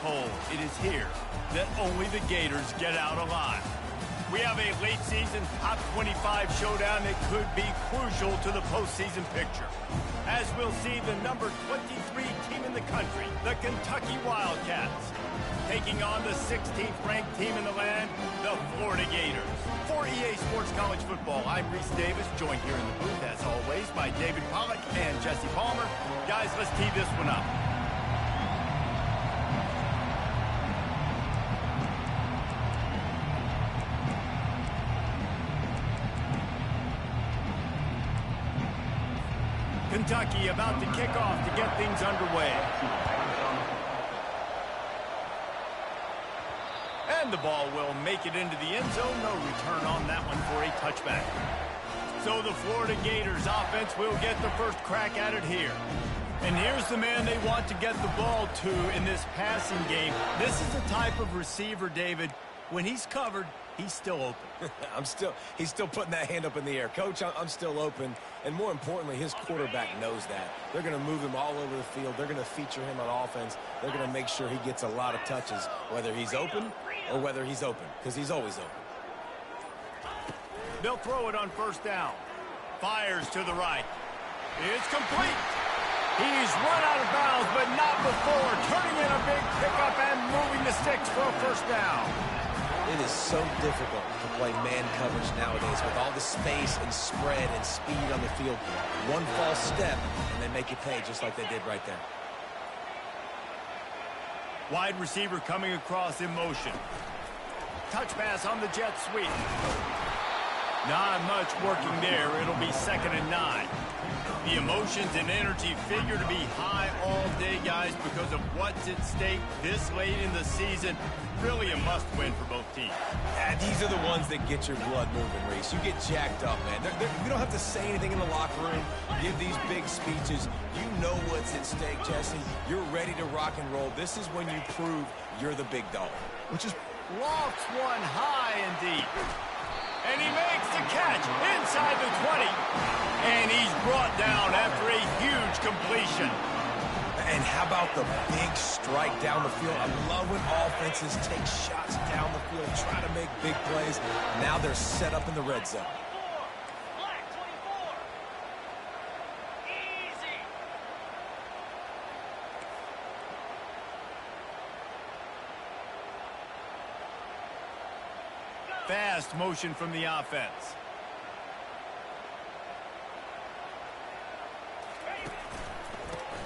told, it is here that only the Gators get out alive. We have a late-season top 25 showdown that could be crucial to the postseason picture. As we'll see the number 23 team in the country, the Kentucky Wildcats, taking on the 16th ranked team in the land, the Florida Gators. For EA Sports College Football, I'm Reese Davis, joined here in the booth, as always, by David Pollack and Jesse Palmer. Guys, let's tee this one up. Kentucky about to kick off to get things underway. And the ball will make it into the end zone. No return on that one for a touchback. So the Florida Gators offense will get the first crack at it here. And here's the man they want to get the ball to in this passing game. This is the type of receiver, David, when he's covered, he's still open. He's still putting that hand up in the air. Coach, I'm still open. And more importantly, his quarterback knows that. They're going to move him all over the field. They're going to feature him on offense. They're going to make sure he gets a lot of touches, whether he's open or whether he's open, because he's always open. They'll throw it on first down. Fires to the right. It's complete. He's run out of bounds, but not before turning in a big pickup and moving the sticks for a first down. It is so difficult to play man coverage nowadays with all the space and spread and speed on the field. One false step, and they make you pay just like they did right there. Wide receiver coming across in motion. Touch pass on the jet sweep. Not much working there. It'll be 2nd and 9. The emotions and energy figure to be high all day, guys, because of what's at stake this late in the season. Really a must-win for both teams. Yeah, these are the ones that get your blood moving, Reese. You get jacked up, man. You don't have to say anything in the locker room, give these big speeches. You know what's at stake, Jesse. You're ready to rock and roll. This is when you prove you're the big dog. Which is lofts one high and deep. And he makes the catch inside the 20. And he's brought down after a huge completion. And how about the big strike down the field? I love when offenses take shots down the field, try to make big plays. Now they're set up in the red zone. Fast motion from the offense.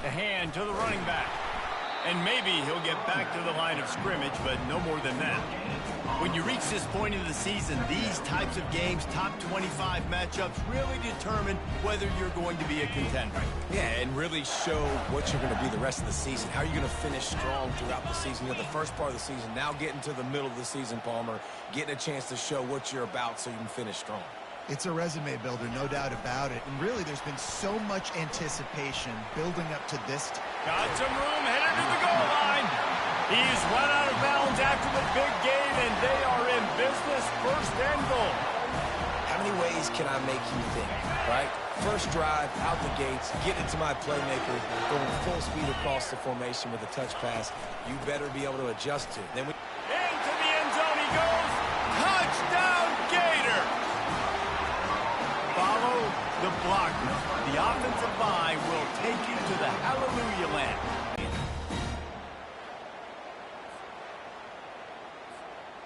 The hand to the running back. And maybe he'll get back to the line of scrimmage, but no more than that. When you reach this point in the season, these types of games, top 25 matchups, really determine whether you're going to be a contender. Yeah, and really show what you're going to be the rest of the season. How are you going to finish strong throughout the season? You know, the first part of the season, now getting to the middle of the season, Palmer, getting a chance to show what you're about so you can finish strong. It's a resume builder, no doubt about it. And really, there's been so much anticipation building up to this. Got some room, headed to the goal line. He's run out of bounds after the big gain, and they are in business, 1st and goal. How many ways can I make you think, right? First drive, out the gates, get into my playmaker, going full speed across the formation with a touch pass. You better be able to adjust to. Then into the end zone he goes. Touchdown, Gator. Follow the blocker. The offensive line will take you to the hallelujah land.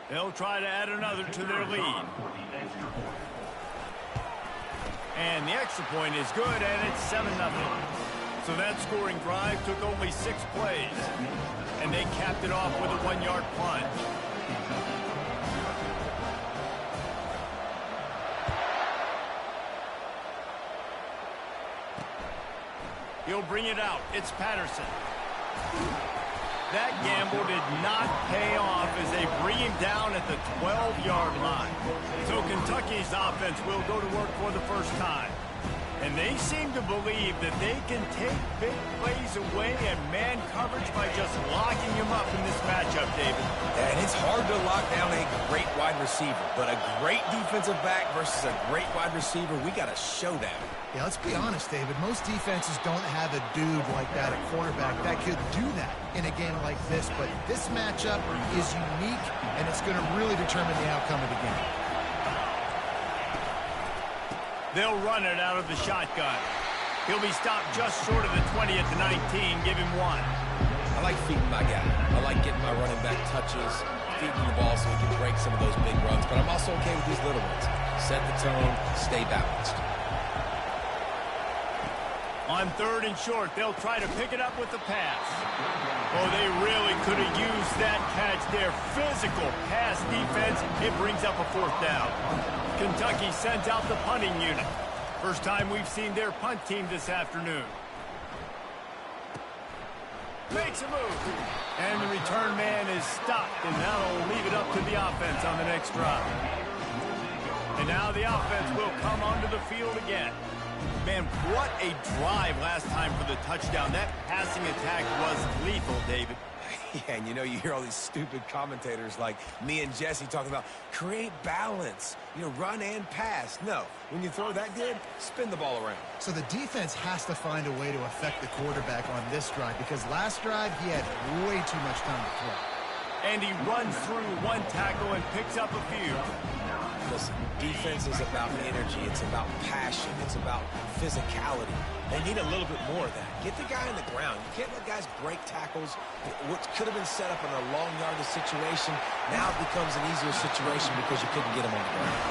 They'll try to add another to their lead. And the extra point is good, and it's 7-0. So that scoring drive took only 6 plays. And they capped it off with a 1-yard plunge. He'll bring it out. It's Patterson. That gamble did not pay off as they bring him down at the 12-yard line. So Kentucky's offense will go to work for the first time. And they seem to believe that they can take big plays away and man coverage by just locking him up in this matchup, David. And it's hard to lock down a great wide receiver, but a great defensive back versus a great wide receiver, we got a showdown. Yeah, let's be honest, David. Most defenses don't have a dude like that, a quarterback, that could do that in a game like this. But this matchup is unique, and it's going to really determine the outcome of the game. They'll run it out of the shotgun. He'll be stopped just short of the 20 at the 19. Give him one. I like feeding my guy. I like getting my running back touches, feeding the ball so he can break some of those big runs. But I'm also okay with these little ones. Set the tone, stay balanced. On 3rd and short, they'll try to pick it up with the pass. Oh, they really could have used that catch there. Physical pass defense. It brings up a 4th down. Kentucky sends out the punting unit. First time we've seen their punt team this afternoon. Makes a move. And the return man is stopped, and that'll leave it up to the offense on the next drive. And now the offense will come onto the field again. Man, what a drive last time for the touchdown. That passing attack was lethal, David. Yeah, and you know, you hear all these stupid commentators like me and Jesse talking about create balance, you know, run and pass. No, when you throw that good, spin the ball around. So the defense has to find a way to affect the quarterback on this drive, because last drive he had way too much time to throw. And he runs through one tackle and picks up a few. Listen, defense is about energy. It's about passion. It's about physicality. They need a little bit more of that. Get the guy on the ground. You can't let guys break tackles. What could have been set up in a long yardage situation, now it becomes an easier situation because you couldn't get him on the ground.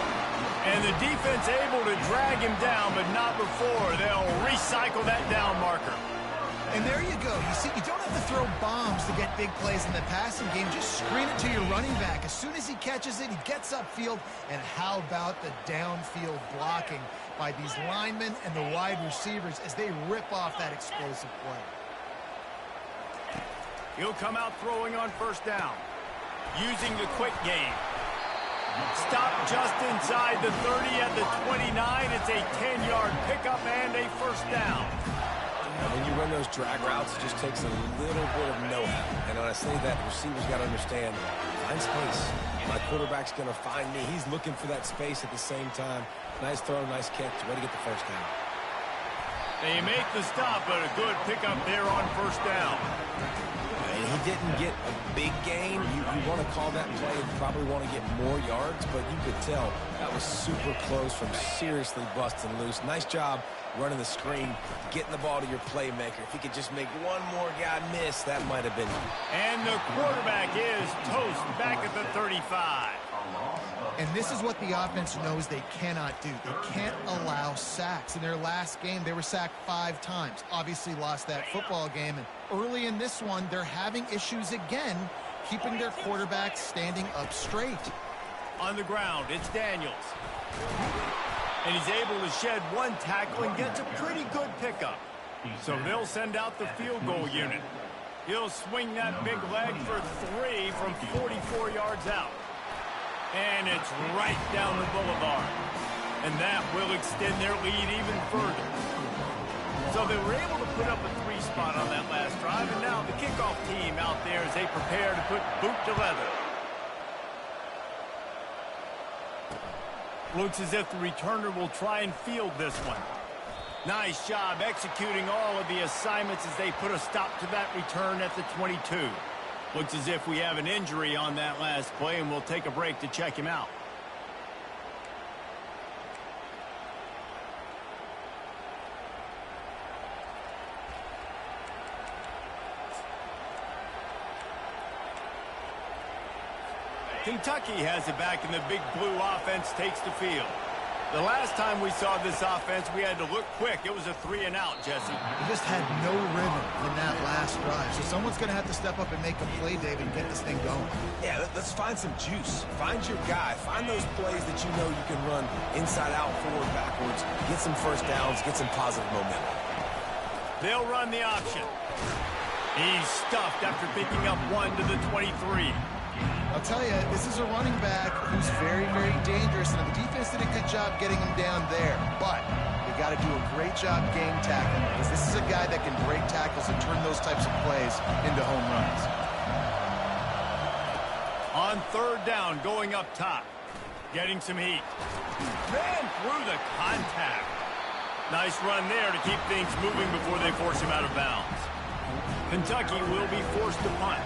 And the defense able to drag him down, but not before. They'll recycle that down marker. And there you go. You see, you don't have to throw bombs to get big plays in the passing game. Just screen it to your running back. As soon as he catches it, he gets upfield. And how about the downfield blocking by these linemen and the wide receivers as they rip off that explosive play? He'll come out throwing on 1st down, using the quick game. Stop just inside the 30 at the 29. It's a 10-yard pickup and a 1st down. When you run those drag routes, it just takes a little bit of know-how. And when I say that, the receiver's got to understand, find space. My quarterback's going to find me. He's looking for that space at the same time. Nice throw, nice catch. Way to get the 1st down. They make the stop, but a good pickup there on 1st down. And he didn't get a big gain. You want to call that play and probably want to get more yards, but you could tell that was super close from seriously busting loose. Nice job running the screen, getting the ball to your playmaker. If he could just make one more guy miss, that might have been. And the quarterback is toast back at the 35. And this is what the offense knows they cannot do. They can't allow sacks. In their last game, they were sacked 5 times. Obviously lost that football game. And early in this one, they're having issues again, keeping their quarterback standing up straight. On the ground, it's Daniels. And he's able to shed one tackle and gets a pretty good pickup. So they'll send out the field goal unit. He'll swing that big leg for 3 from 44 yards out. And it's right down the boulevard. And that will extend their lead even further. So they were able to put up a 3 spot on that last drive, and now the kickoff team out there as they prepare to put boot to leather. Looks as if the returner will try and field this one. Nice job executing all of the assignments as they put a stop to that return at the 22. Looks as if we have an injury on that last play, and we'll take a break to check him out. Kentucky has it back, and the big blue offense takes the field. The last time we saw this offense, we had to look quick. It was a 3-and-out, Jesse. They just had no rhythm in that last drive. So someone's going to have to step up and make a play, David, and get this thing going. Yeah, let's find some juice. Find your guy. Find those plays that you know you can run inside out, forward, backwards. Get some 1st downs. Get some positive momentum. They'll run the option. He's stuffed after picking up 1 to the 23. I'll tell you, this is a running back who's very, very dangerous, and the defense did a good job getting him down there. But if got to do a great job game tackling, because this is a guy that can break tackles and turn those types of plays into home runs. On third down, going up top. Getting some heat. Ran through the contact. Nice run there to keep things moving before they force him out of bounds. Kentucky will be forced to punt.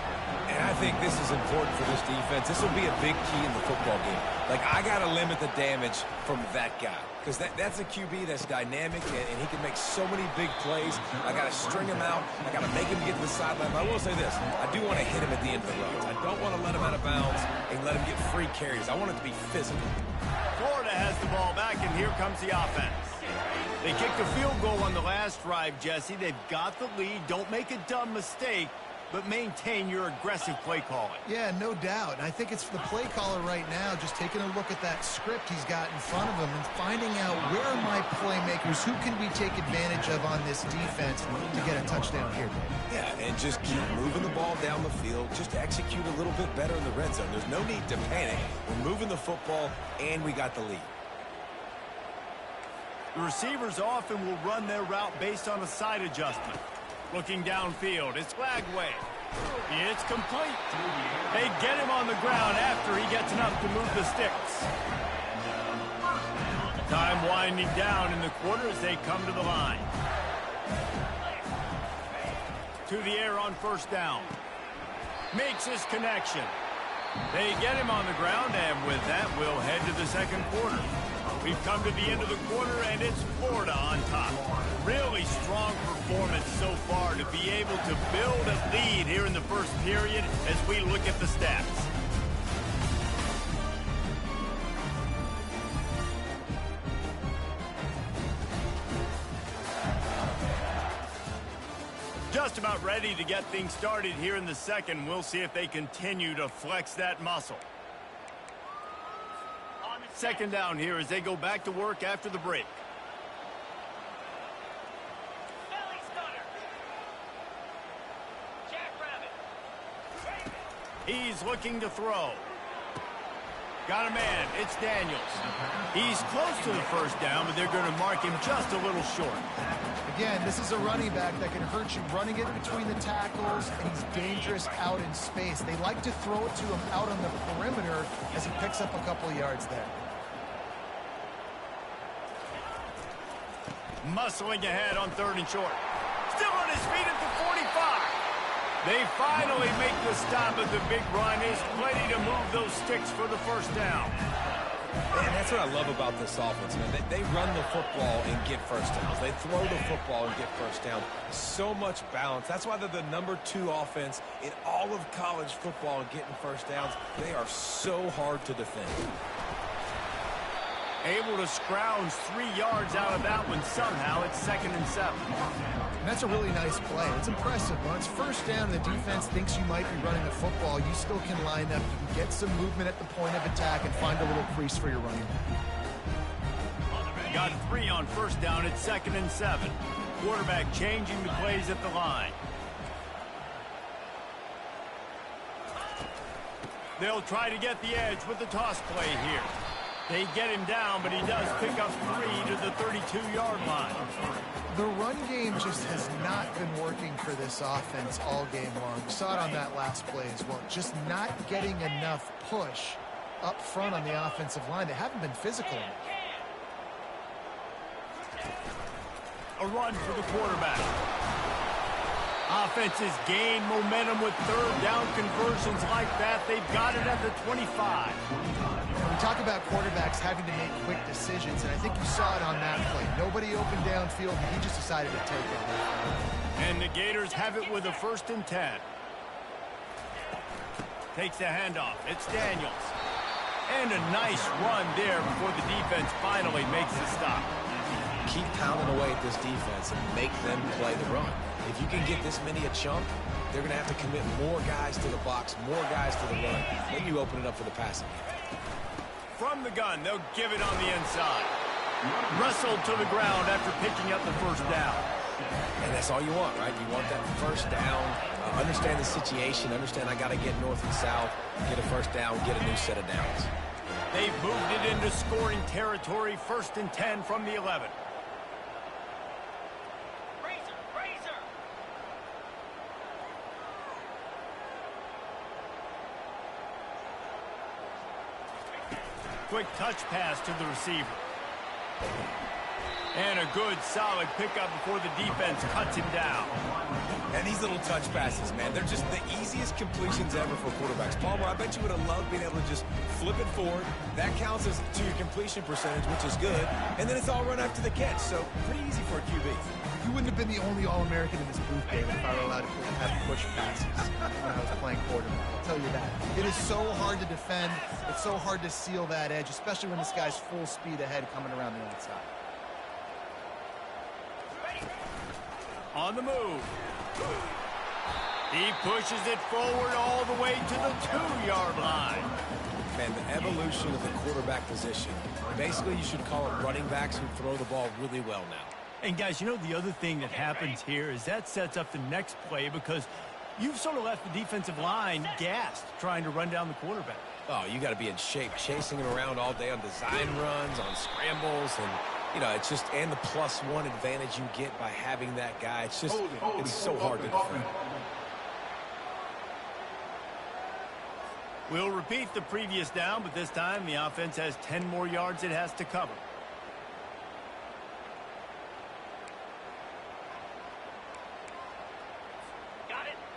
And I think this is important for this defense. This will be a big key in the football game. Like, I got to limit the damage from that guy, because that's a QB that's dynamic, and he can make so many big plays. I got to string him out. I got to make him get to the sideline. But I will say this. I do want to hit him at the end of the road. I don't want to let him out of bounds and let him get free carries. I want it to be physical. Florida has the ball back, and here comes the offense. They kicked a field goal on the last drive, Jesse. They've got the lead. Don't make a dumb mistake, but maintain your aggressive play calling. Yeah, no doubt. And I think it's the play caller right now just taking a look at that script he's got in front of him and finding out where are my playmakers, who can we take advantage of on this defense to get a touchdown here. Yeah, and just keep moving the ball down the field. Just execute a little bit better in the red zone. There's no need to panic. We're moving the football, and we got the lead. The receivers often will run their route based on a side adjustment. Looking downfield, it's Lagway. It's complete. They get him on the ground after he gets enough to move the sticks. Time winding down in the quarter as they come to the line. To the air on first down. Makes his connection. They get him on the ground, and with that, we'll head to the second quarter. We've come to the end of the quarter, and it's Florida on top. Really strong performance so far to be able to build a lead here in the first period as we look at the stats. Just about ready to get things started here in the second. We'll see if they continue to flex that muscle. Second down here as they go back to work after the break. He's looking to throw. Got a man. It's Daniels. He's close to the first down, but they're going to mark him just a little short. Again, this is a running back that can hurt you running it between the tackles, and he's dangerous out in space. They like to throw it to him out on the perimeter as he picks up a couple of yards there. Muscling ahead on third and short. Still on his feet at the 45. They finally make the stop at the big run. He's plenty to move those sticks for the first down. And that's what I love about this offense, man. They run the football and get first downs. They throw the football and get first down. So much balance. That's why they're the #2 offense in all of college football and getting first downs. They are so hard to defend. Able to scrounge 3 yards out of that one somehow. It's 2nd and 7. And that's a really nice play. It's impressive. When it's first down and the defense thinks you might be running the football, you still can line up. You can get some movement at the point of attack and find a little crease for your running back. Got 3 on first down. It's 2nd and 7. Quarterback changing the plays at the line. They'll try to get the edge with the toss play here. They get him down, but he does pick up 3 to the 32-yard line. The run game just has not been working for this offense all game long. We saw it on that last play as well. Just not getting enough push up front on the offensive line. They haven't been physical enough. A run for the quarterback. Offenses gain momentum with third down conversions like that. They've got it at the 25. We talk about quarterbacks having to make quick decisions, and I think you saw it on that play. Nobody open downfield, and he just decided to take it. And the Gators have it with a 1st and 10. Takes the handoff. It's Daniels. And a nice run there before the defense finally makes the stop. Keep pounding away at this defense and make them play the run. If you can get this many a chunk, they're going to have to commit more guys to the box, more guys to the run. Then you open it up for the passing game. From the gun, they'll give it on the inside. Wrestled to the ground after picking up the first down. And that's all you want, right? You want that first down, understand the situation, understand I got to get north and south, get a first down, get a new set of downs. They've moved it into scoring territory, 1st and 10 from the 11. quick touch pass to the receiver. And a good, solid pickup before the defense cuts him down. And these little touch passes, man, they're just the easiest completions ever for quarterbacks. Palmer, I bet you would have loved being able to just flip it forward. That counts as to your completion percentage, which is good. And then it's all run after the catch, so pretty easy for a QB. You wouldn't have been the only All-American in this booth, David, if I were allowed to have push passes when I was playing quarterback. I'll tell you that. It is so hard to defend. It's so hard to seal that edge, especially when this guy's full speed ahead coming around the outside. On the move. He pushes it forward all the way to the 2-yard line. Man, the evolution of the quarterback position. Basically, you should call it running backs who throw the ball really well now. And guys, you know the other thing that happens here is that sets up the next play because you've sort of left the defensive line gassed trying to run down the quarterback. Oh, you got to be in shape, chasing him around all day on design runs, on scrambles, and you know, it's just, and the +1 advantage you get by having that guy. It's just, it's so hard to defend. We'll repeat the previous down, but this time the offense has 10 more yards it has to cover.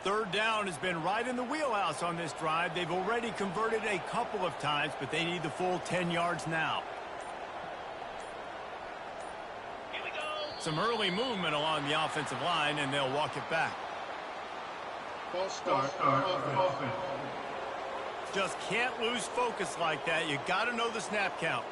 Third down has been right in the wheelhouse on this drive. They've already converted a couple of times, but they need the full 10 yards now. Here we go. Some early movement along the offensive line, and they'll walk it back. False start offense. Just can't lose focus like that. You got to know the snap count.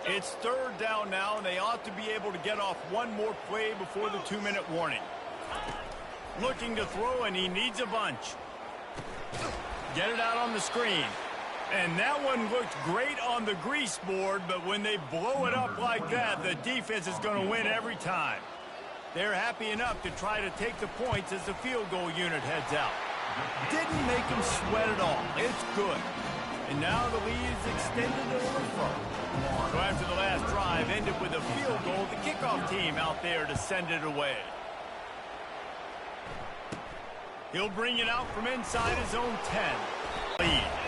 It's third down now, and they ought to be able to get off one more play before the 2-minute warning. Looking to throw, and he needs a bunch. Get it out on the screen. And that one looked great on the grease board, but when they blow it up like that, the defense is going to win every time. They're happy enough to try to take the points as the field goal unit heads out. Didn't make them sweat at all. It's good. And now the lead is extended a little further. So after the last drive ended with a field goal, the kickoff team out there to send it away. He'll bring it out from inside his own 10.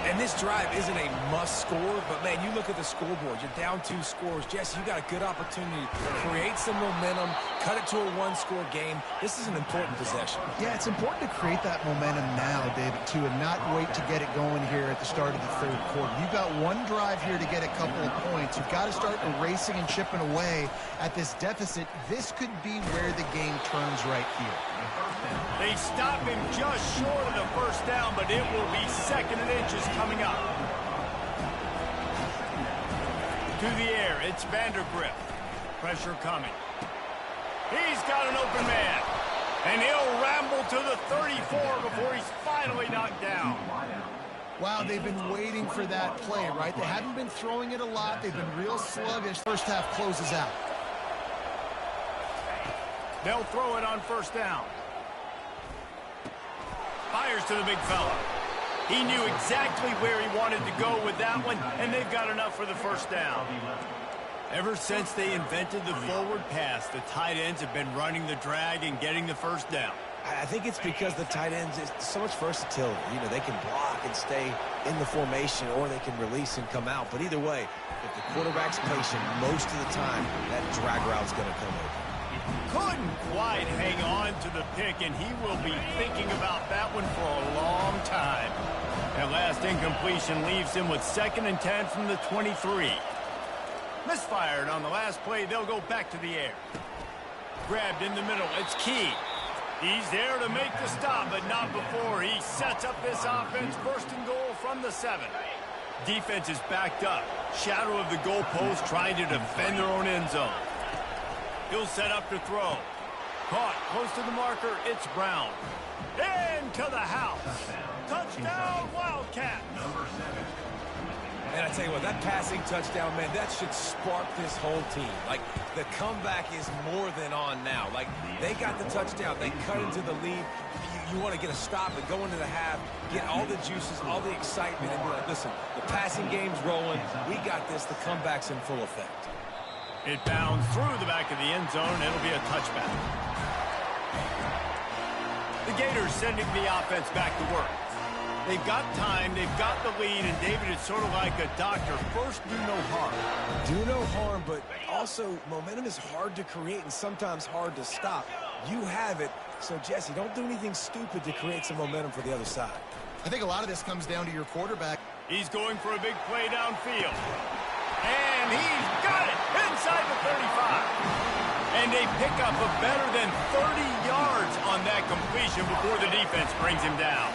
And this drive isn't a must score, but man, you look at the scoreboard, you're down 2 scores. Jesse, you got a good opportunity to create some momentum, cut it to a 1-score game. This is an important possession. Yeah, it's important to create that momentum now, David, too, and not wait to get it going here at the start of the third quarter. You've got one drive here to get a couple of points. You've got to start erasing and chipping away at this deficit. This could be where the game turns right here. They stop him just short of the first down, but it will be 2nd and inches coming up. To the air, it's Vandergrift. Pressure coming. He's got an open man. And he'll ramble to the 34 before he's finally knocked down. Wow, they've been waiting for that play, right? They haven't been throwing it a lot. They've been real sluggish. First half closes out. They'll throw it on first down. Fires to the big fella. He knew exactly where he wanted to go with that one, and they've got enough for the first down. Ever since they invented the forward pass, the tight ends have been running the drag and getting the first down. I think it's because the tight ends is so much versatility. You know, they can block and stay in the formation, or they can release and come out. But either way, if the quarterback's patient most of the time, that drag route's going to come over. Couldn't quite hang on to the pick, and he will be thinking about that one for a long time. That last incompletion leaves him with 2nd and 10 from the 23. Misfired on the last play. They'll go back to the air. Grabbed in the middle. It's Key. He's there to make the stop, but not before he sets up this offense. 1st and goal from the 7. Defense is backed up. Shadow of the goalpost trying to defend their own end zone. He'll set up to throw. Caught close to the marker. It's Brown. Into the house. Touchdown, Wildcat. And I tell you what, that passing touchdown, man, that should spark this whole team. Like, the comeback is more than on now. Like, they got the touchdown. They cut into the lead. You want to get a stop and go into the half, get all the juices, all the excitement, and be like, listen, the passing game's rolling. We got this. The comeback's in full effect. It bounds through the back of the end zone. It'll be a touchback. The Gators sending the offense back to work. They've got time, they've got the lead, and David is sort of like a doctor. First, do no harm. Do no harm, but also momentum is hard to create and sometimes hard to stop. You have it, so Jesse, don't do anything stupid to create some momentum for the other side. I think a lot of this comes down to your quarterback. He's going for a big play downfield. And he's got it inside the 35. And they pick up a better than 30 yards on that completion before the defense brings him down.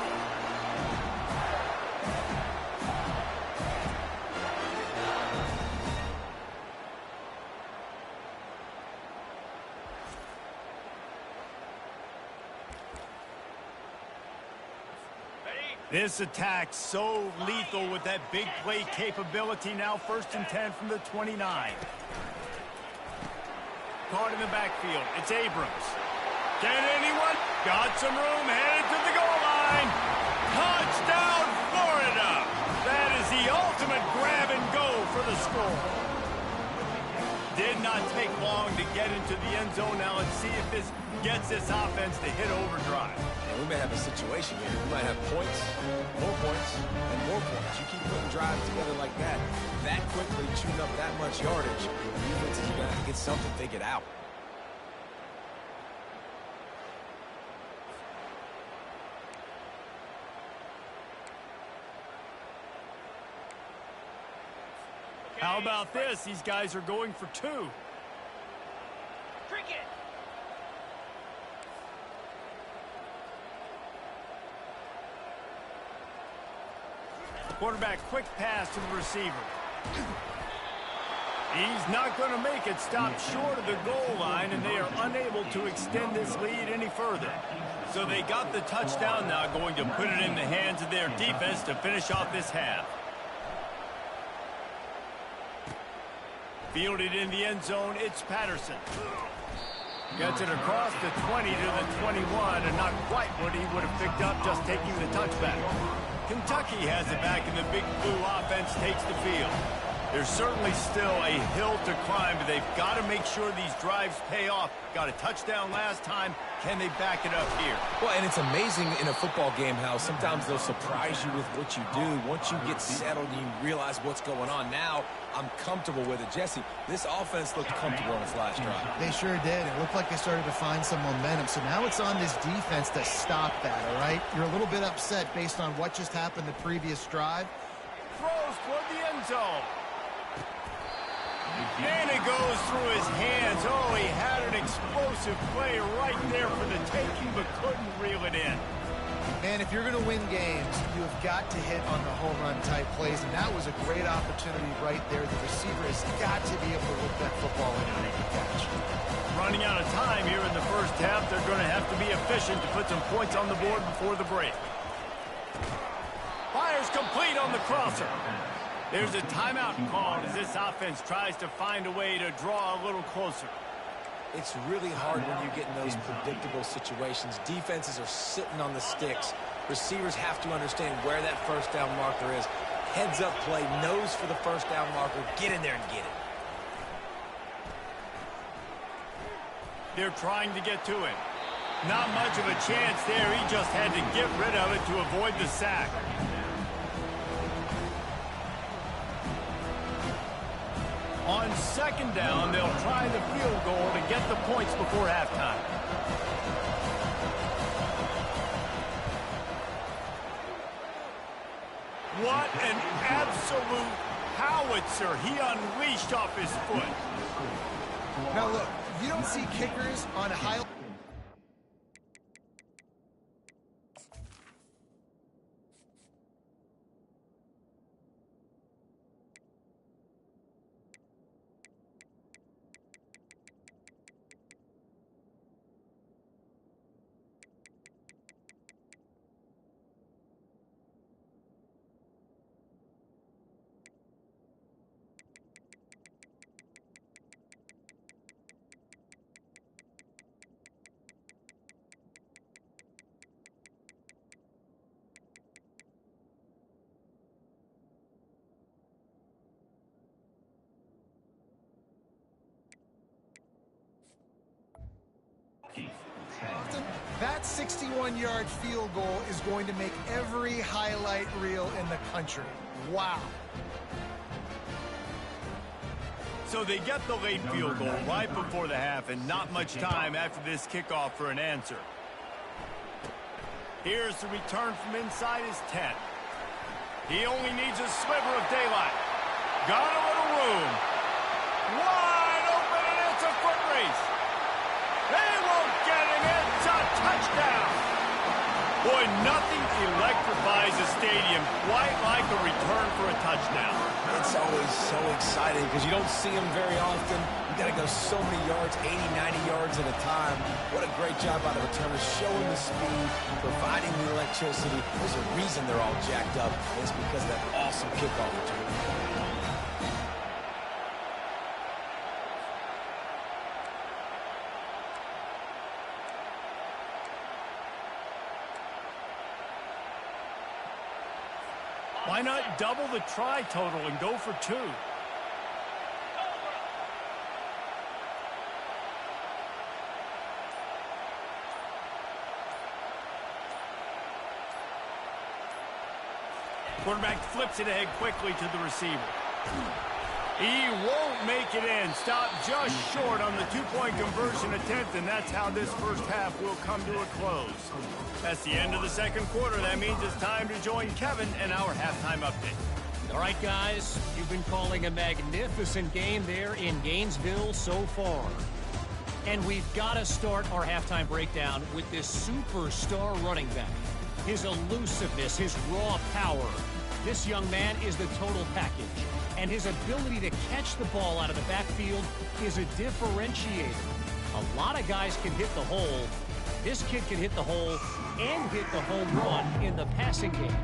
This attack so lethal with that big play capability. Now 1st and 10 from the 29. Caught in the backfield. It's Abrams. Can anyone? Got some room. Headed to the goal line. Touchdown, Florida. That is the ultimate grab and go for the score. Did not take long to get into the end zone. Now let's see if this gets this offense to hit overdrive. We may have a situation here. We might have points, and more points. You keep putting drives together like that quickly, chewing up that much yardage, the defense is going to have to get something figured out. How about this? These guys are going for 2. Cricket. Quarterback, quick pass to the receiver. He's not going to make it. Stopped short of the goal line, and they are unable to extend this lead any further. So they got the touchdown now, going to put it in the hands of their defense to finish off this half. Fielded in the end zone, it's Patterson. Gets it across the 20 to the 21, and not quite what he would have picked up just taking the touchback. Kentucky has it back, and the Big Blue offense takes the field. There's certainly still a hill to climb, but they've got to make sure these drives pay off. Got a touchdown last time. Can they back it up here? Well, and it's amazing in a football game how sometimes they'll surprise you with what you do. Once you get settled and you realize what's going on, now I'm comfortable with it. Jesse, this offense looked comfortable on its last drive. They sure did. It looked like they started to find some momentum. So now it's on this defense to stop that, all right? You're a little bit upset based on what just happened the previous drive. Throws toward the end zone. And it goes through his hands. Oh, he had an explosive play right there for the taking, but couldn't reel it in. Man, if you're going to win games, you have got to hit on the home run type plays, and that was a great opportunity right there. The receiver has got to be able to whip that football in and make a catch. Running out of time here in the first half. They're going to have to be efficient to put some points on the board before the break. Fires complete on the crosser. There's a timeout called as this offense tries to find a way to draw a little closer. It's really hard when you get in those predictable situations. Defenses are sitting on the sticks. Receivers have to understand where that first down marker is. Heads up play, nose for the first down marker. Get in there and get it. They're trying to get to him. Not much of a chance there. He just had to get rid of it to avoid the sack. On 2nd down, they'll try the field goal to get the points before halftime. What an absolute howitzer he unleashed off his foot. Now, look, you don't see kickers on a high... That 61-yard field goal is going to make every highlight reel in the country. Wow. So they get the late field goal right before the half and not much time after this kickoff for an answer. Here's the return from inside his 10. He only needs a sliver of daylight. Got a little room. Wide open, and it's a foot race. They won't get him. It's a touchdown. Boy, nothing electrifies a stadium quite like a return for a touchdown. It's always so exciting because you don't see them very often. You got to go so many yards, 80, 90 yards at a time. What a great job by the returners, showing the speed, providing the electricity. There's a reason they're all jacked up. It's because of that awesome kickoff return. Why not double the try total and go for 2? Quarterback flips it ahead quickly to the receiver. He won't make it in. Stopped just short on the two-point conversion attempt, and that's how this first half will come to a close. That's the end of the second quarter. That means it's time to join Kevin in our halftime update. All right, guys, you've been calling a magnificent game there in Gainesville so far. And we've got to start our halftime breakdown with this superstar running back. His elusiveness, his raw power. This young man is the total package. And his ability to catch the ball out of the backfield is a differentiator. A lot of guys can hit the hole. This kid can hit the hole and hit the home run in the passing game.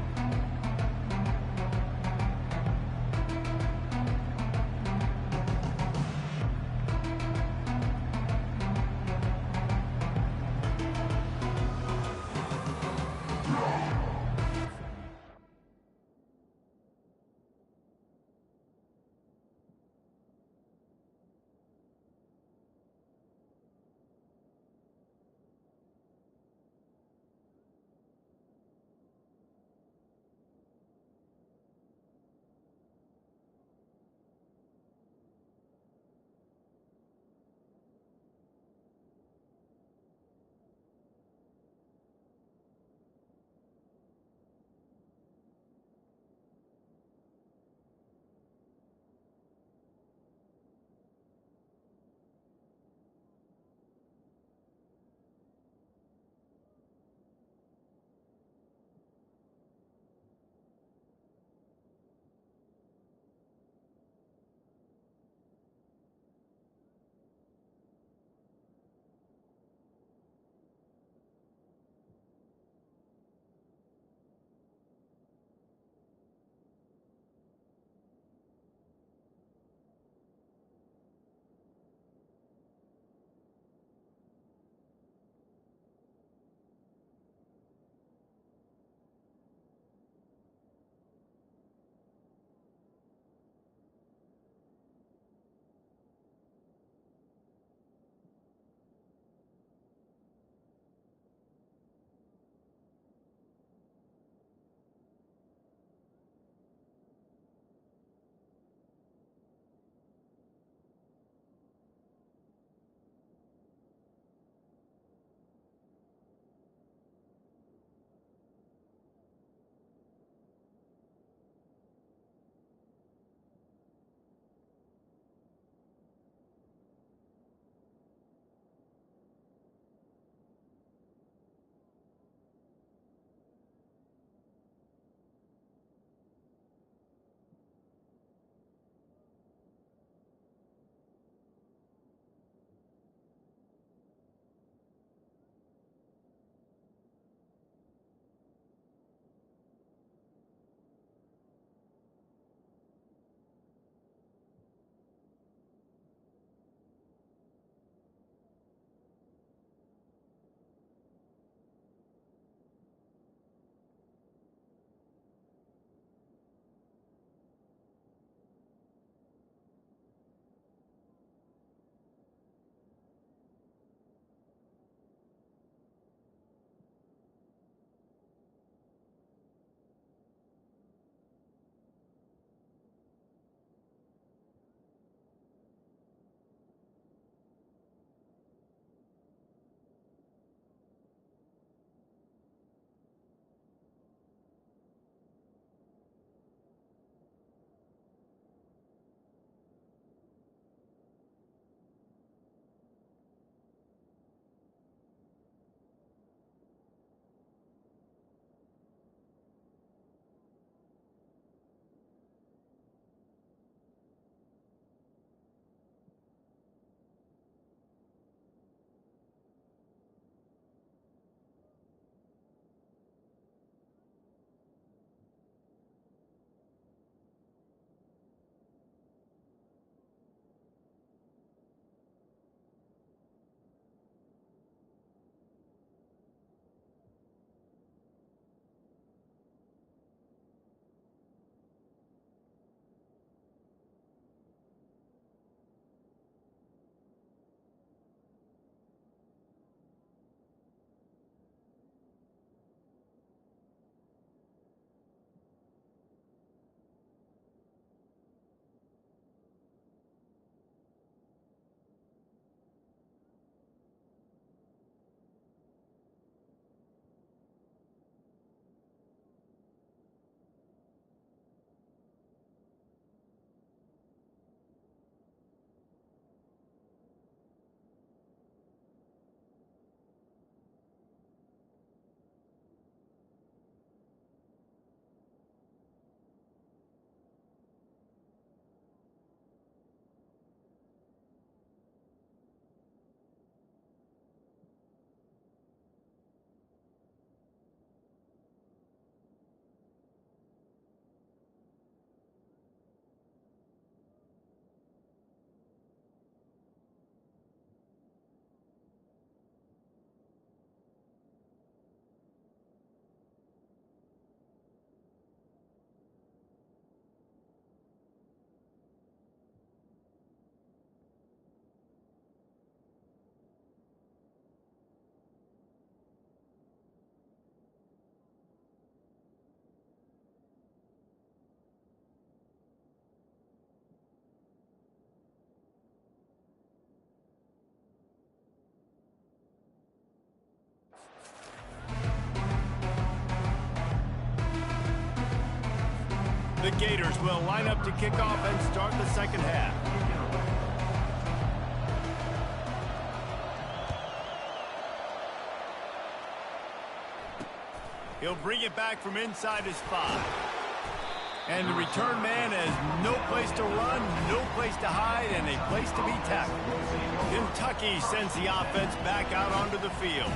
The Gators will line up to kick off and start the second half. He'll bring it back from inside his 5. And the return man has no place to run, no place to hide, and a place to be tackled. Kentucky sends the offense back out onto the field.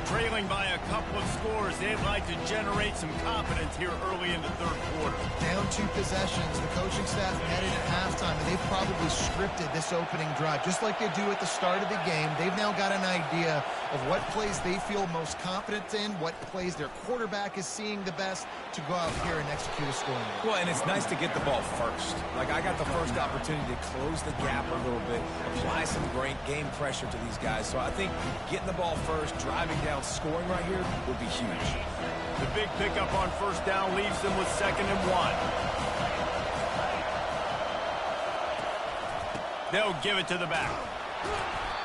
Trailing by a couple of scores, they'd like to generate some confidence here early in the third quarter. Down 2 possessions, the coaching staff met in at halftime, and they've probably scripted this opening drive. Just like they do at the start of the game, they've now got an idea of what plays they feel most confident in, what plays their quarterback is seeing the best to go out here and execute a scoring. Well, and it's nice to get the ball first. Like, I got the first opportunity to close the gap a little bit, apply some great game pressure to these guys. So I think getting the ball first, driving down, scoring right here would be huge. The big pickup on first down leaves them with 2nd and 1. They'll give it to the back.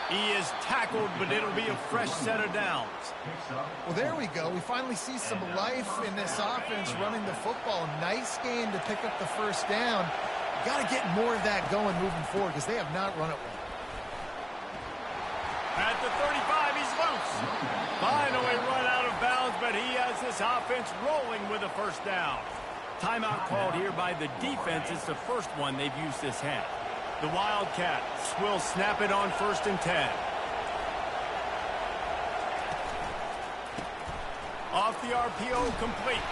He is tackled, but it'll be a fresh set of downs. Well, there we go. We finally see some life in this offense running the football. Nice game to pick up the first down. Got to get more of that going moving forward because they have not run it well. At the 35, he's loose. Finally run out of bounds, but he has this offense rolling with a first down. Timeout called here by the defense. It's the first one they've used this half. The Wildcats will snap it on 1st and 10. Off the RPO, complete.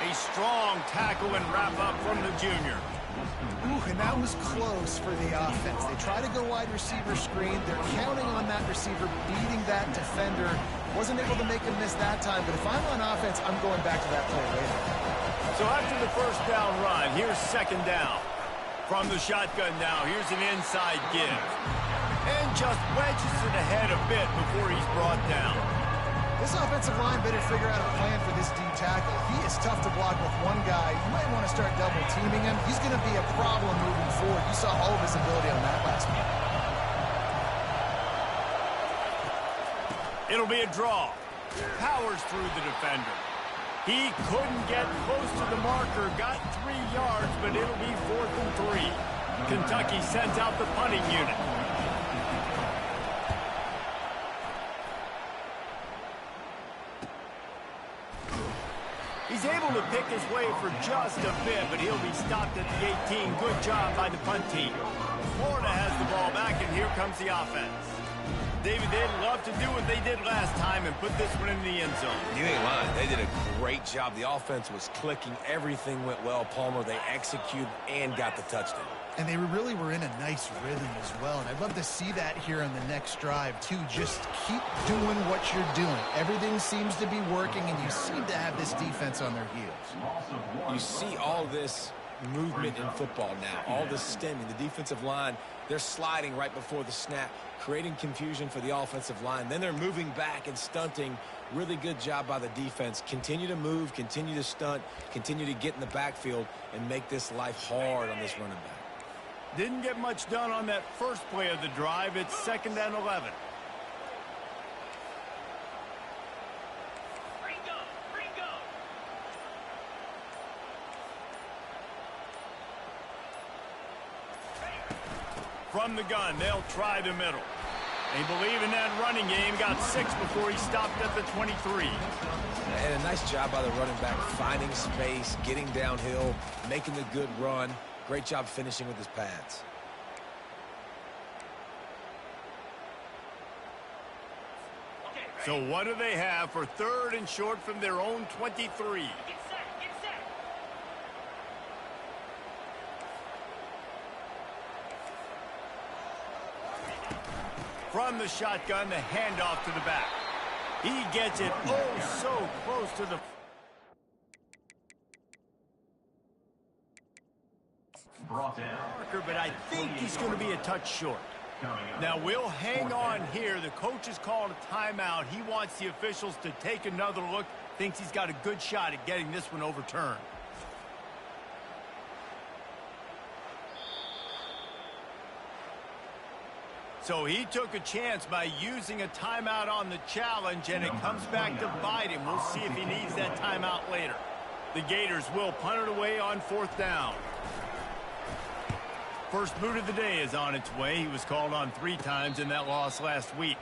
A strong tackle and wrap up from the junior. Ooh, and that was close for the offense. They try to go wide receiver screen. They're counting on that receiver beating that defender. Wasn't able to make him miss that time, but if I'm on offense, I'm going back to that play later. So after the first down run, here's 2nd down. From the shotgun now, here's an inside give. And just wedges it ahead a bit before he's brought down. This offensive line better figure out a plan for this D tackle. He is tough to block with one guy. You might want to start double teaming him. He's going to be a problem moving forward. You saw all of his ability on that last one. It'll be a draw. Powers through the defender. He couldn't get close to the marker. Got 3 yards, but it'll be 4th and 3. Kentucky sends out the punting unit. He's able to pick his way for just a bit, but he'll be stopped at the 18. Good job by the punt team. Florida has the ball back, and here comes the offense. David, they'd love to do what they did last time and put this one in the end zone. You ain't lying. They did a great job. The offense was clicking. Everything went well. Palmer, they executed and got the touchdown. And they really were in a nice rhythm as well. And I'd love to see that here on the next drive, too. Just keep doing what you're doing. Everything seems to be working, and you seem to have this defense on their heels. You see all this movement in football now, all this stemming. The defensive line, they're sliding right before the snap, creating confusion for the offensive line. Then they're moving back and stunting. Really good job by the defense. Continue to move, continue to stunt, continue to get in the backfield and make this life hard on this running back. Didn't get much done on that first play of the drive. It's 2nd and 11. From the gun, they'll try the middle. They believe in that running game. Got 6 before he stopped at the 23. And a nice job by the running back, finding space, getting downhill, making a good run. Great job finishing with his pads. So what do they have for 3rd and short from their own 23? From the shotgun, the handoff to the back. He gets it oh so close to the... But I think he's going to be a touch short. Now we'll hang on here. The coach has called a timeout. He wants the officials to take another look. Thinks he's got a good shot at getting this one overturned. So he took a chance by using a timeout on the challenge, and it comes back to bite him. We'll see if he needs that timeout later. The Gators will punt it away on 4th down. First boot of the day is on its way. He was called on 3 times in that loss last week.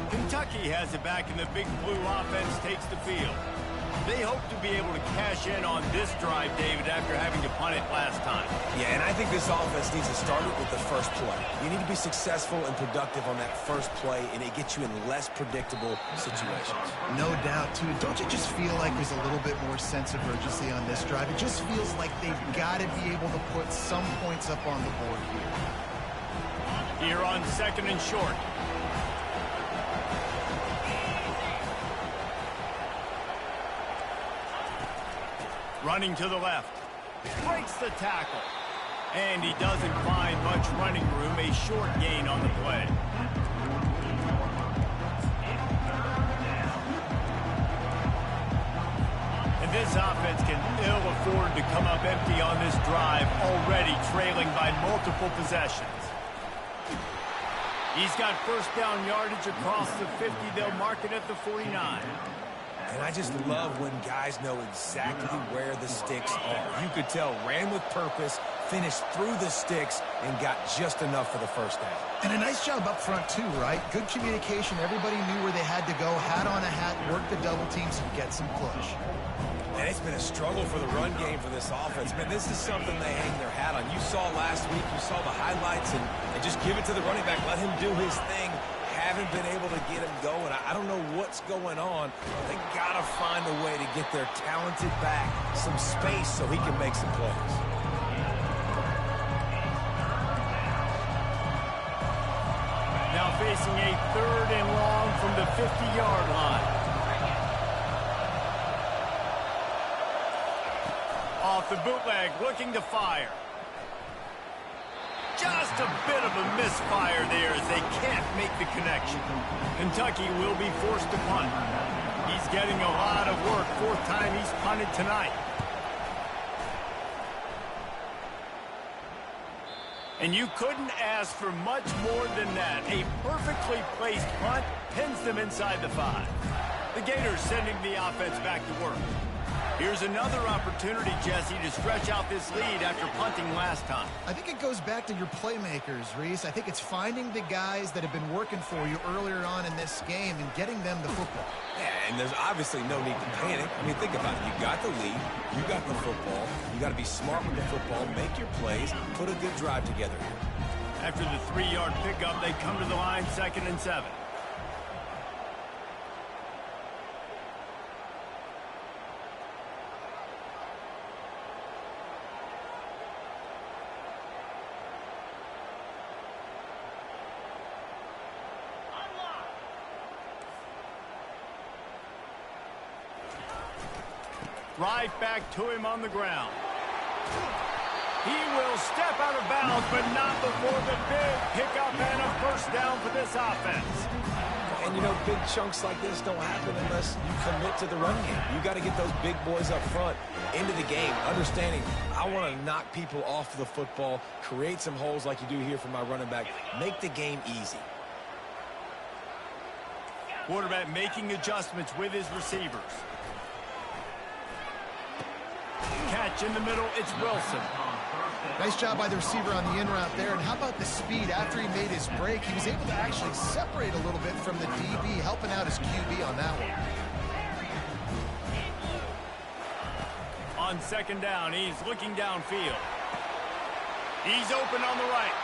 Kentucky has it back, and the Big Blue offense takes the field. They hope to be able to cash in on this drive, David, after having to punt it last time. Yeah, and I think this offense needs to start it with the first play. You need to be successful and productive on that first play, and it gets you in less predictable situations. No doubt, too. Don't you just feel like there's a little bit more sense of urgency on this drive? It just feels like they've got to be able to put some points up on the board here. Here on 2nd and short. Running to the left. Breaks the tackle. And he doesn't find much running room. A short gain on the play. And this offense can ill afford to come up empty on this drive, already trailing by multiple possessions. He's got first down yardage across the 50. They'll mark it at the 49. And I just love when guys know exactly where the sticks are. You could tell, ran with purpose, finished through the sticks, and got just enough for the first down. And a nice job up front, too, right? Good communication. Everybody knew where they had to go. Hat on a hat, work the double teams, and get some push. And it's been a struggle for the run game for this offense. Man, this is something they hang their hat on. You saw last week, you saw the highlights, and just give it to the running back. Let him do his thing. Haven't been able to get him going. I don't know what's going on. They got to find a way to get their talented back some space so he can make some plays. Now facing a 3rd and long from the 50-yard line. Off the bootleg, looking to fire. Just a bit of a misfire there as they can't make the connection. Kentucky will be forced to punt. He's getting a lot of work. 4th time he's punted tonight. And you couldn't ask for much more than that. A perfectly placed punt pins them inside the 5. The Gators sending the offense back to work. Here's another opportunity, Jesse, to stretch out this lead after punting last time. I think it goes back to your playmakers, Reese. I think it's finding the guys that have been working for you earlier on in this game and getting them the football. Yeah, and there's obviously no need to panic. I mean, think about it. You got the lead. You got the football. You got to be smart with the football. Make your plays. Put a good drive together here. After the 3-yard pickup, they come to the line 2nd and 7. Right back to him on the ground. He will step out of bounds, but not before the big pickup and a first down for this offense. And, you know, big chunks like this don't happen unless you commit to the run game. You got to get those big boys up front into the game, understanding I want to knock people off the football, create some holes like you do here for my running back, make the game easy. Quarterback making adjustments with his receivers. Catch in the middle, it's Wilson. Nice job by the receiver on the in route there. And how about the speed? After he made his break, he was able to actually separate a little bit from the DB, helping out his QB on that one. On 2nd down, he's looking downfield. He's open on the right.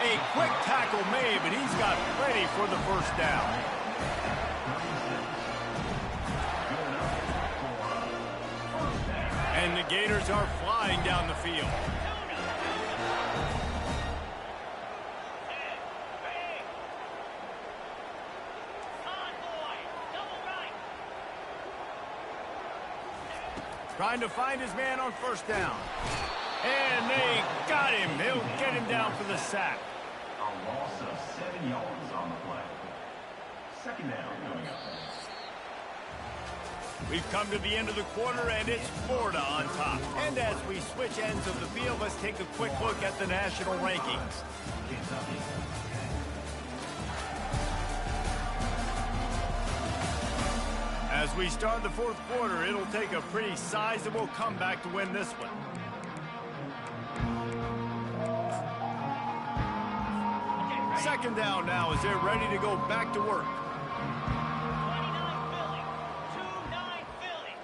A quick tackle made, but he's got plenty for the first down. And the Gators are flying down the field. Trying to find his man on first down. And they got him. He'll get him down for the sack. A loss of 7 yards on the play. 2nd down coming up. We've come to the end of the quarter, and it's Florida on top. And as we switch ends of the field, let's take a quick look at the national rankings. As we start the fourth quarter, it'll take a pretty sizable comeback to win this one. Second down now as they're ready to go back to work. 29 Philly.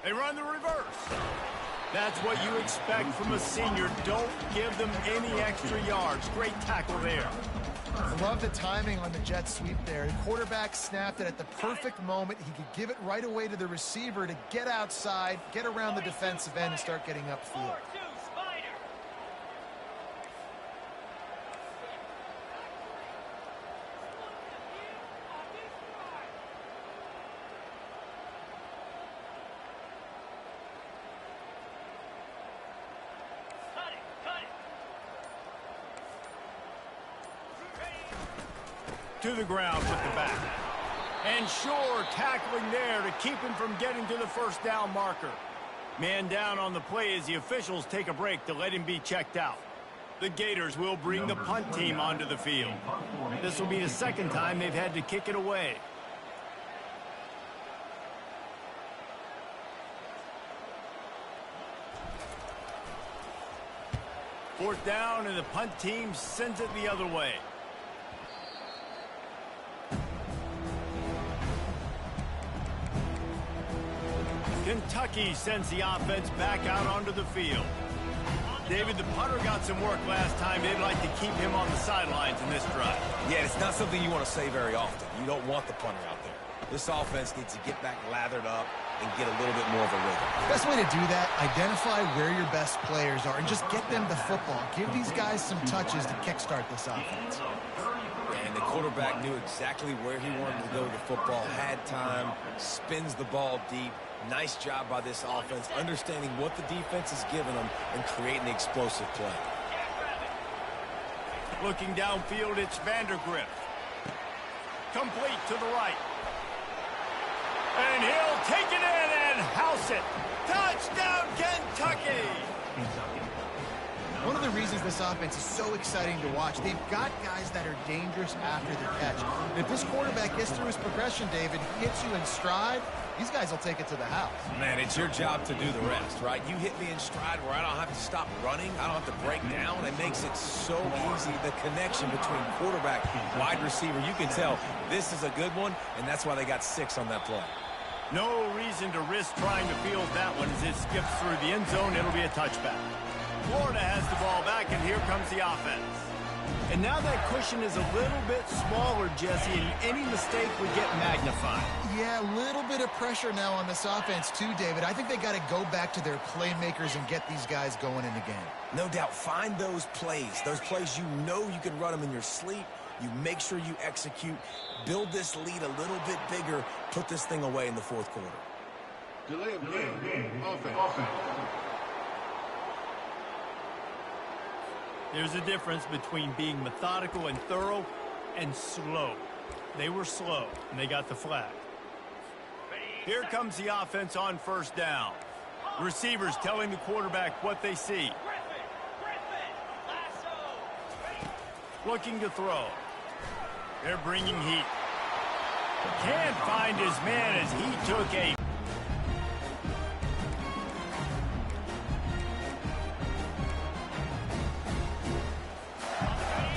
They run the reverse. That's what you expect from a senior. Don't give them any extra yards. Great tackle there. I love the timing on the jet sweep there. The quarterback snapped it at the perfect moment. He could give it right away to the receiver to get outside, get around the defensive end, and start getting upfield. 4-2 Spider. Cut it, cut it. To the ground with the back. And sure, tackling there to keep him from getting to the first down marker. Man down on the play as the officials take a break to let him be checked out. The Gators will bring the punt team onto the field. This will be the second time they've had to kick it away. Fourth down, and the punt team sends it the other way. Kentucky sends the offense back out onto the field. David, the punter got some work last time. They'd like to keep him on the sidelines in this drive. Yeah, it's not something you want to say very often. You don't want the punter out there. This offense needs to get back lathered up and get a little bit more of a rhythm. Best way to do that, identify where your best players are and just get them the football. Give these guys some touches to kickstart this offense. And the quarterback knew exactly where he wanted to go with the football, had time, spins the ball deep. Nice job by this offense, understanding what the defense is giving them and creating the explosive play. Looking downfield, it's Vandergrift. Complete to the right. And he'll take it in and house it. Touchdown, Kentucky! One of the reasons this offense is so exciting to watch, they've got guys that are dangerous after the catch. And if this quarterback gets through his progression, David, he hits you in stride, these guys will take it to the house. Man, it's your job to do the rest, right? You hit me in stride where I don't have to stop running. I don't have to break down. It makes it so easy, the connection between quarterback and wide receiver. You can tell this is a good one, and that's why they got 6 on that play. No reason to risk trying to field that one as it skips through the end zone. It'll be a touchback. Florida has the ball back, and here comes the offense. And now that cushion is a little bit smaller, Jesse, and any mistake would get magnified. Yeah, a little bit of pressure now on this offense too, David. I think they got to go back to their playmakers and get these guys going in the game. No doubt, find those plays you know you can run them in your sleep. You make sure you execute, build this lead a little bit bigger, put this thing away in the fourth quarter. Delay of game. Offense. There's a difference between being methodical and thorough and slow. They were slow, and they got the flag. Here comes the offense on first down. Receivers telling the quarterback what they see. Looking to throw. They're bringing heat. Can't find his man as he took a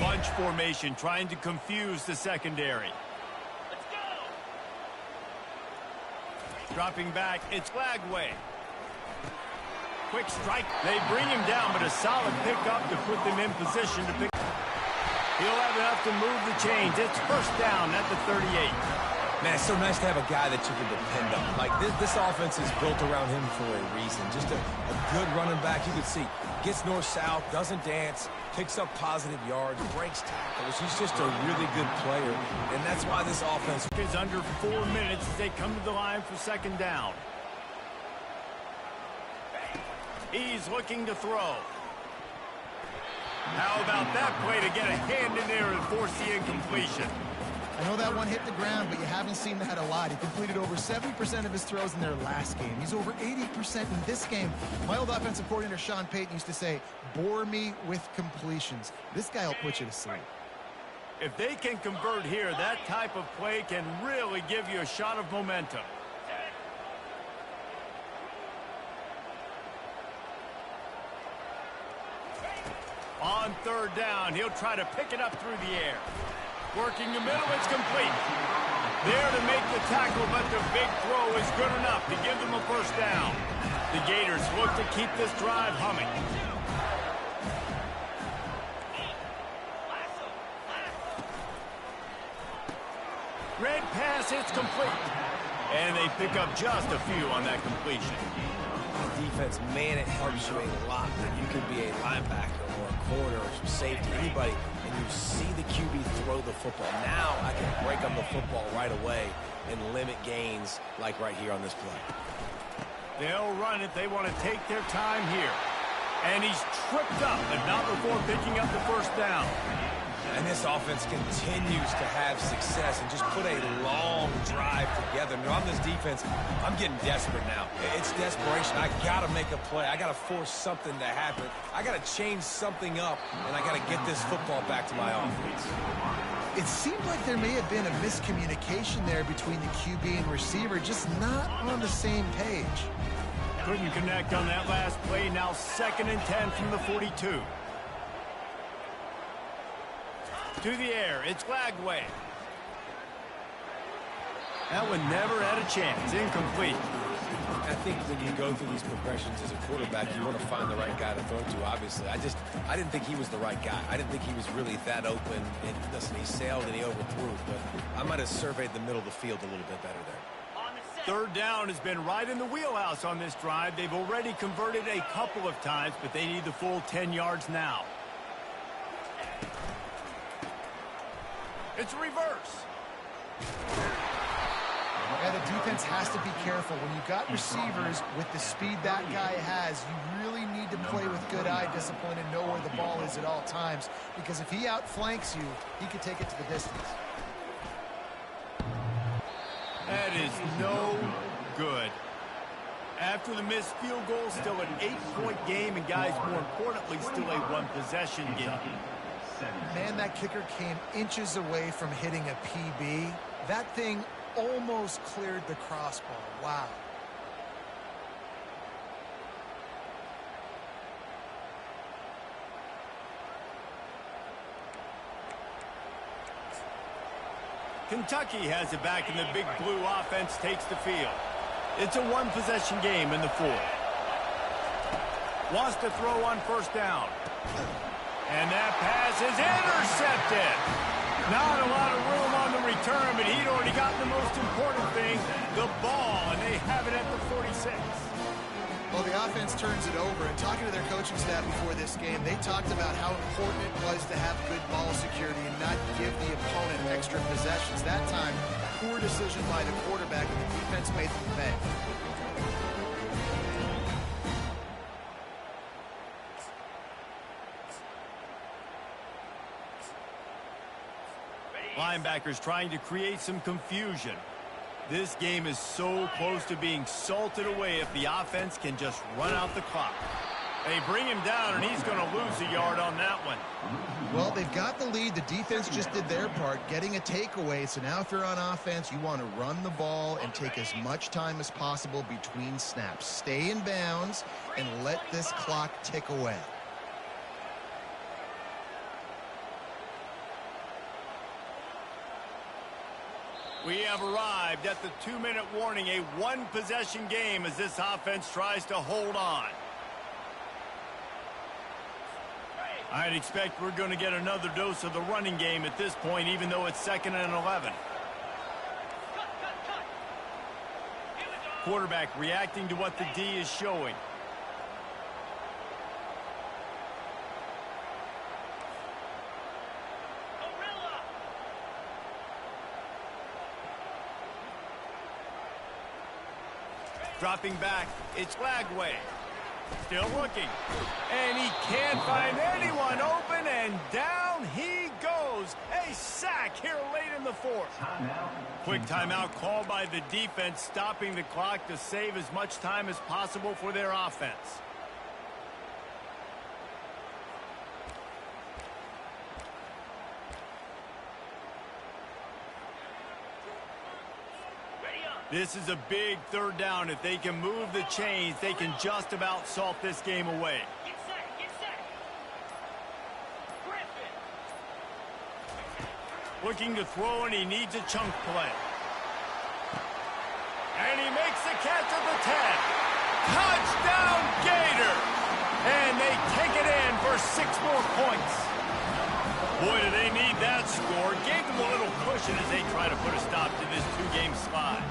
bunch formation, trying to confuse the secondary. Let's go. Dropping back, it's Flagway. Quick strike. They bring him down, but a solid pickup to put them in position to pick. He'll have enough to move the chains. It's first down at the 38. Man, it's so nice to have a guy that you can depend on. Like, this offense is built around him for a reason. Just a good running back. You can see, gets north-south, doesn't dance, picks up positive yards, breaks tackles. He's just a really good player, and that's why this offense is under 4 minutes as they come to the line for second down. He's looking to throw. How about that play to get a hand in there and force the incompletion? I know that one hit the ground, but you haven't seen that a lot. He completed over 70% of his throws in their last game. He's over 80% in this game. My old offensive coordinator, Sean Payton, used to say, bore me with completions. This guy will put you to sleep. If they can convert here, that type of play can really give you a shot of momentum. On third down, he'll try to pick it up through the air. Working the middle, it's complete. There to make the tackle, but the big throw is good enough to give them a first down. The Gators look to keep this drive humming. Red pass, it's complete. And they pick up just a few on that completion. Defense, man, it helps you a lot when you can be a linebacker or a corner or some safety, anybody, and you see the QB throw the football. Now I can break up the football right away and limit gains like right here on this play. They'll run it. They want to take their time here. And he's tripped up, but not before picking up the first down. And this offense continues to have success and just put a long drive together. Now, on this defense, I'm getting desperate now. It's desperation. I got to make a play. I got to force something to happen. I got to change something up, and I got to get this football back to my offense. It seemed like there may have been a miscommunication there between the QB and receiver, just not on the same page. Couldn't connect on that last play. Now 2nd and 10 from the 42. To the air, it's Lagway. That one never had a chance. Incomplete. I think when you go through these progressions as a quarterback, you want to find the right guy to throw to, obviously. I didn't think he was the right guy. I didn't think he was really that open. And listen, he sailed and he overthrew, but I might have surveyed the middle of the field a little bit better there. Third down has been right in the wheelhouse on this drive. They've already converted a couple of times, but they need the full 10 yards now. It's a reverse. Yeah, the defense has to be careful. When you've got receivers with the speed that guy has, you really need to play with good eye discipline and know where the ball is at all times. Because if he outflanks you, he could take it to the distance. That is no good. After the missed field goal, still an 8-point game, and guys, more importantly, still a one-possession game. Man, that kicker came inches away from hitting a PB. That thing almost cleared the crossbar. Wow. Kentucky has it back, and the big blue offense takes the field. It's a one-possession game in the 4th. Wants to throw on first down. And that pass is intercepted. Not a lot of room on the return, but he'd already gotten the most important thing, the ball, and they have it at the 46. Well, the offense turns it over, and talking to their coaching staff before this game, they talked about how important it was to have good ball security and not give the opponent extra possessions. That time, poor decision by the quarterback, and the defense made them pay. Linebackers trying to create some confusion. This game is so close to being salted away if the offense can just run out the clock. They bring him down, and he's going to lose a yard on that one. Well, they've got the lead. The defense just did their part, getting a takeaway. So now if you're on offense, you want to run the ball and take as much time as possible between snaps. Stay in bounds and let this clock tick away. We have arrived at the 2-minute warning, a one-possession game as this offense tries to hold on. I'd expect we're going to get another dose of the running game at this point, even though it's 2nd and 11. Quarterback reacting to what the D is showing. Dropping back, it's Lagway. Still looking. And he can't find anyone open, and down he goes. A sack here late in the 4th. Quick timeout called by the defense, stopping the clock to save as much time as possible for their offense. This is a big third down. If they can move the chains, they can just about salt this game away. Get set, get set. Griffin. Looking to throw, and he needs a chunk play. And he makes the catch at the 10. Touchdown, Gator! And they take it in for 6 more points. Boy, do they need that score. Gave them a little cushion as they try to put a stop to this 2-game slide.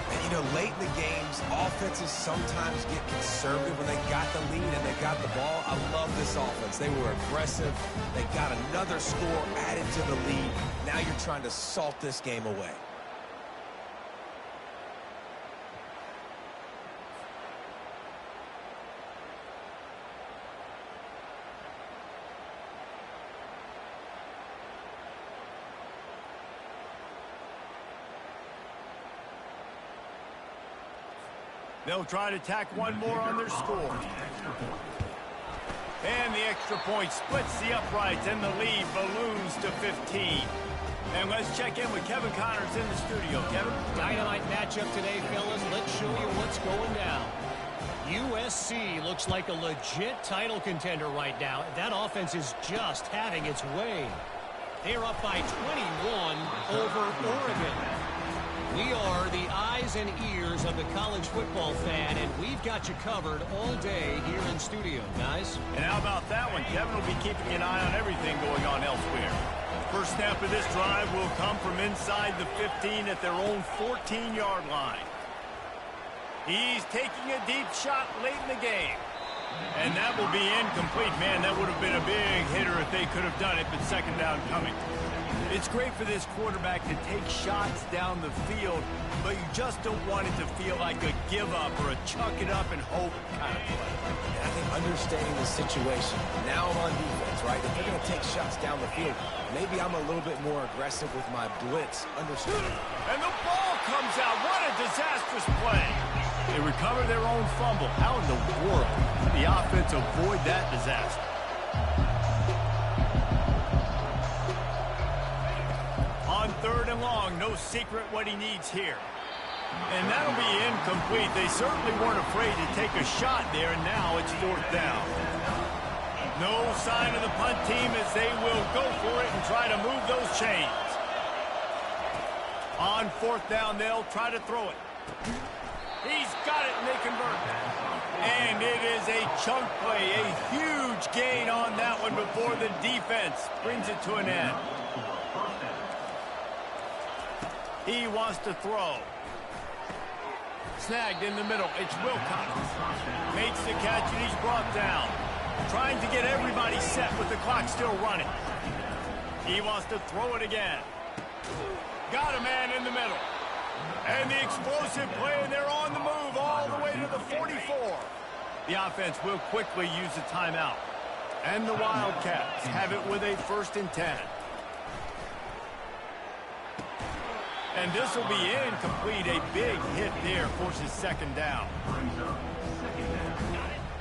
And, you know, late in the games, offenses sometimes get conservative when they got the lead and they got the ball. I love this offense. They were aggressive. They got another score added to the lead. Now you're trying to salt this game away. They'll try to tack one more on their score. And the extra point splits the uprights, and the lead balloons to 15. And let's check in with Kevin Connors in the studio. Kevin? Dynamite matchup today, fellas. Let's show you what's going down. USC looks like a legit title contender right now. That offense is just having its way. They're up by 21 over Oregon. We are the eyes and ears of the college football fan, and we've got you covered all day here in studio, guys. And how about that one? Kevin will be keeping an eye on everything going on elsewhere. First snap of this drive will come from inside the 15 at their own 14-yard line. He's taking a deep shot late in the game. And that will be incomplete. Man, that would have been a big hitter if they could have done it, but second down coming. It's great for this quarterback to take shots down the field, but you just don't want it to feel like a give-up or a chuck it up and hope kind of play. And I think understanding the situation, now I'm on defense, right? If they're going to take shots down the field, maybe I'm a little bit more aggressive with my blitz. Understood. And the ball comes out. What a disastrous play. They recover their own fumble. How in the world did the offense avoid that disaster? On 3rd and long, no secret what he needs here. And that'll be incomplete. They certainly weren't afraid to take a shot there, and now it's 4th down. No sign of the punt team as they will go for it and try to move those chains. On 4th down, they'll try to throw it. He's got it, and they convert. And it is a chunk play, a huge gain on that one before the defense brings it to an end. He wants to throw. Snagged in the middle. It's Wilcox. Makes the catch, and he's brought down. Trying to get everybody set with the clock still running. He wants to throw it again. Got a man in the middle. And the explosive play, and they're on the move all the way to the 44. The offense will quickly use the timeout. And the Wildcats have it with a 1st and 10. And this will be incomplete. A big hit there forces 2nd down.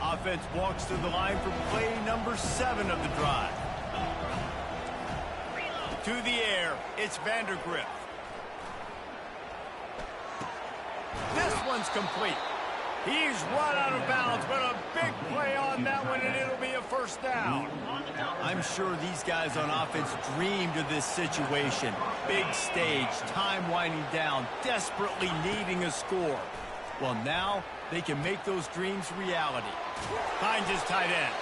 Offense walks to the line for play number 7 of the drive. To the air, it's Vandergrift. This one's complete. He's run out of bounds, but a big play on that one, and it'll be a 1st down. I'm sure these guys on offense dreamed of this situation. Big stage, time winding down, desperately needing a score. Well, now they can make those dreams reality. Finds his tight end.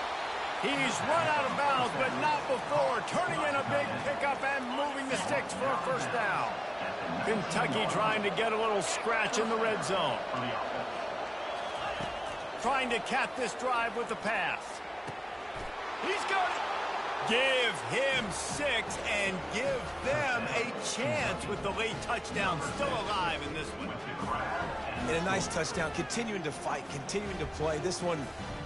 He's run out of bounds, but not before. Turning in a big pickup and moving the sticks for a 1st down. Kentucky trying to get a little scratch in the red zone. Trying to cap this drive with the pass. He's got it. Give him 6 and give them a chance with the late touchdown. Still alive in this one. And a nice touchdown. Continuing to fight, continuing to play. This one,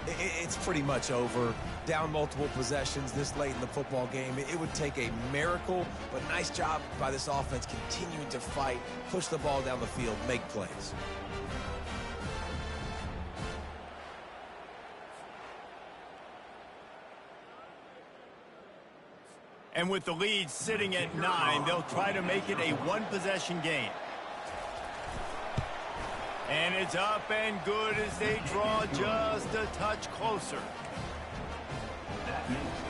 it's pretty much over. Down multiple possessions this late in the football game. It would take a miracle, but nice job by this offense continuing to fight, push the ball down the field, make plays. And with the lead sitting at 9, they'll try to make it a 1-possession game. And it's up and good as they draw just a touch closer.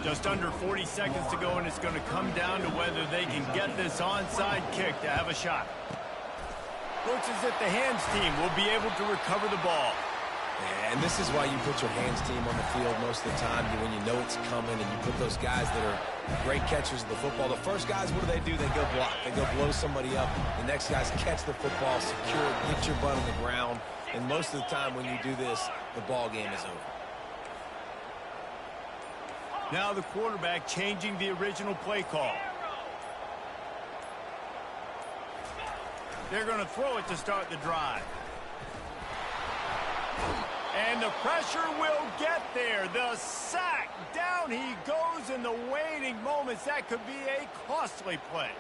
Just under 40 seconds to go, and it's going to come down to whether they can get this onside kick to have a shot. Looks as if the hands team will be able to recover the ball. And this is why you put your hands team on the field most of the time, when you know it's coming, and you put those guys that are great catchers of the football. The first guys, what do? They go block. They go blow somebody up. The next guys catch the football, secure it, get your butt on the ground. And most of the time when you do this, the ball game is over. Now the quarterback changing the original play call. They're going to throw it to start the drive. And the pressure will get there. The sack. Down he goes in the waiting moments. That could be a costly play.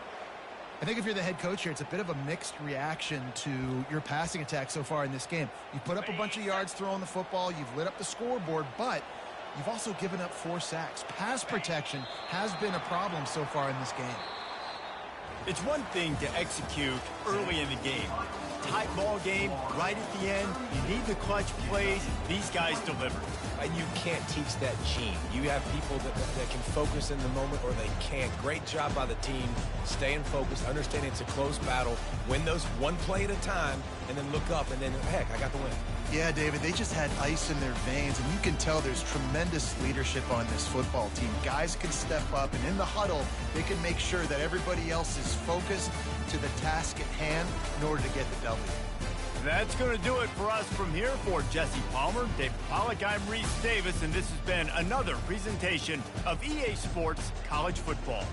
I think if you're the head coach here, it's a bit of a mixed reaction to your passing attack so far in this game. You put up a bunch of yards throwing the football. You've lit up the scoreboard, but you've also given up 4 sacks. Pass protection has been a problem so far in this game. It's one thing to execute early in the game. Tight ball game, right at the end. You need the clutch plays. These guys deliver. And you can't teach that gene. You have people that can focus in the moment, or they can't. Great job by the team, staying focused, understanding it's a close battle, win those one play at a time, and then look up, and then, heck, I got the win. Yeah, David, they just had ice in their veins, and you can tell there's tremendous leadership on this football team. Guys can step up, and in the huddle, they can make sure that everybody else is focused to the task at hand in order to get the W. That's going to do it for us from here. For Jesse Palmer, Dave Pollack, I'm Reese Davis, and this has been another presentation of EA Sports College Football.